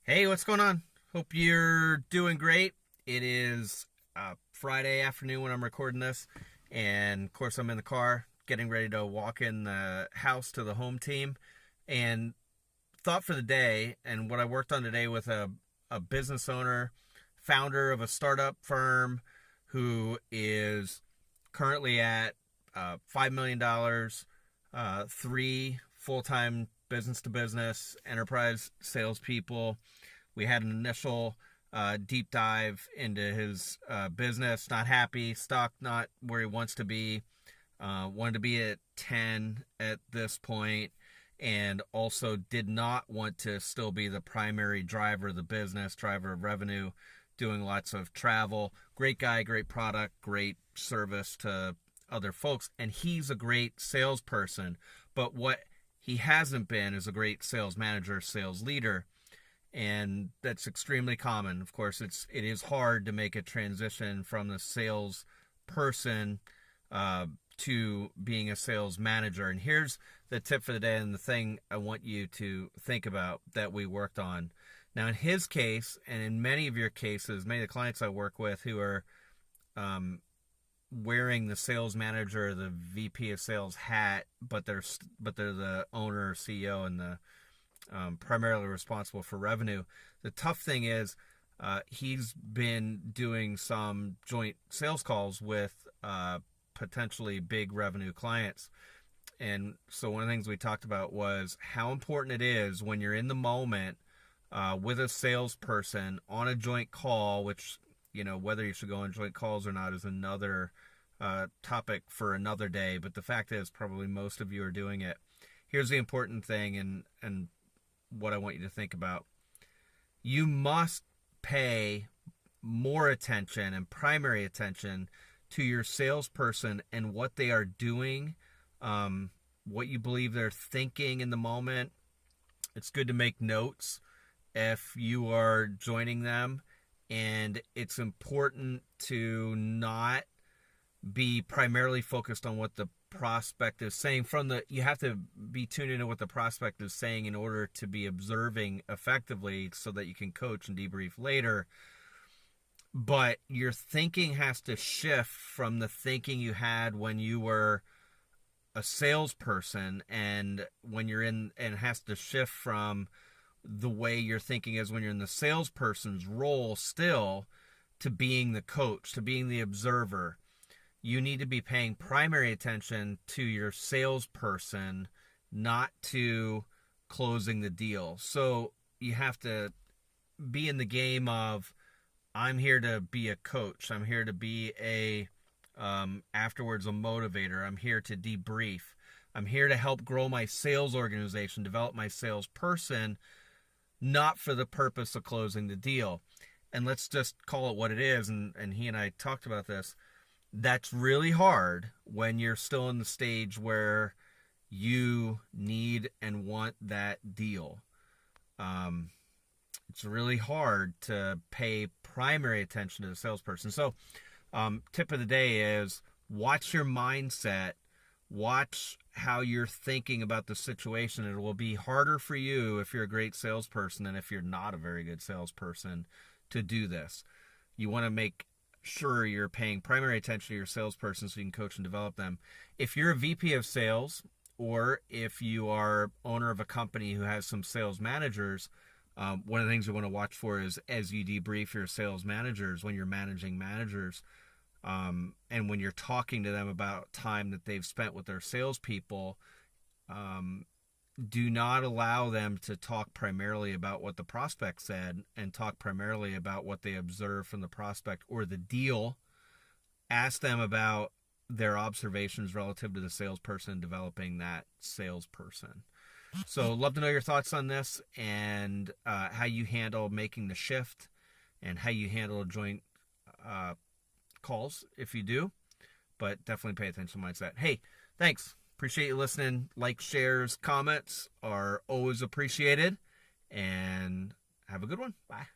Hey, what's going on? Hope you're doing great. It is Friday afternoon when I'm recording this, and of course, I'm in the car getting ready to walk in the house to the home team. And thought for the day, and what I worked on today with a business owner, founder of a startup firm who is currently at $5 million, three full time business to business enterprise salespeople. We had an initial deep dive into his business. Not happy, stuck, not where he wants to be. Wanted to be at 10 at this point, and also did not want to still be the primary driver of the business, driver of revenue, doing lots of travel. Great guy, great product, great service to other folks, and he's a great salesperson. But what he hasn't been is a great sales manager, sales leader, and that's extremely common. Of course, it is hard to make a transition from the sales person to being a sales manager. And here's the tip for the day, and the thing I want you to think about that we worked on. Now, in his case, and in many of your cases, many of the clients I work with who are wearing the sales manager, the VP of sales hat, but they're the owner, CEO, and the primarily responsible for revenue. The tough thing is he's been doing some joint sales calls with potentially big revenue clients. And so one of the things we talked about was how important it is when you're in the moment with a salesperson on a joint call, which, whether you should go on joint calls or not is another topic for another day. But the fact is, probably most of you are doing it. Here's the important thing, and what I want you to think about. You must pay more attention and primary attention to your salesperson and what they are doing, what you believe they're thinking in the moment. It's good to make notes if you are joining them, and it's important to not be primarily focused on what the prospect is saying. You have to be tuned into what the prospect is saying in order to be observing effectively so that you can coach and debrief later. But your thinking has to shift from the thinking you had when you were a salesperson, and when you're in, and it has to shift from the way your thinking is when you're in the salesperson's role still, to being the coach, to being the observer. You need to be paying primary attention to your salesperson, not to closing the deal. So you have to be in the game of, I'm here to be a coach. I'm here to be afterwards a motivator. I'm here to debrief. I'm here to help grow my sales organization, develop my salesperson, not for the purpose of closing the deal. And let's just call it what it is. And he and I talked about this. That's really hard when you're still in the stage where you need and want that deal. It's really hard to pay primary attention to the salesperson. So, tip of the day is watch your mindset, watch how you're thinking about the situation. It will be harder for you if you're a great salesperson than if you're not a very good salesperson to do this. You want to make sure you're paying primary attention to your salesperson so you can coach and develop them. If you're a VP of sales, or if you are owner of a company who has some sales managers, one of the things you want to watch for is as you debrief your sales managers, when you're managing managers, and when you're talking to them about time that they've spent with their salespeople, do not allow them to talk primarily about what the prospect said and talk primarily about what they observed from the prospect or the deal. Ask them about their observations relative to the salesperson and developing that salesperson. So love to know your thoughts on this, and how you handle making the shift, and how you handle joint calls if you do. But definitely pay attention to mindset. Hey, thanks. Appreciate you listening. Like, shares, comments are always appreciated. And have a good one. Bye.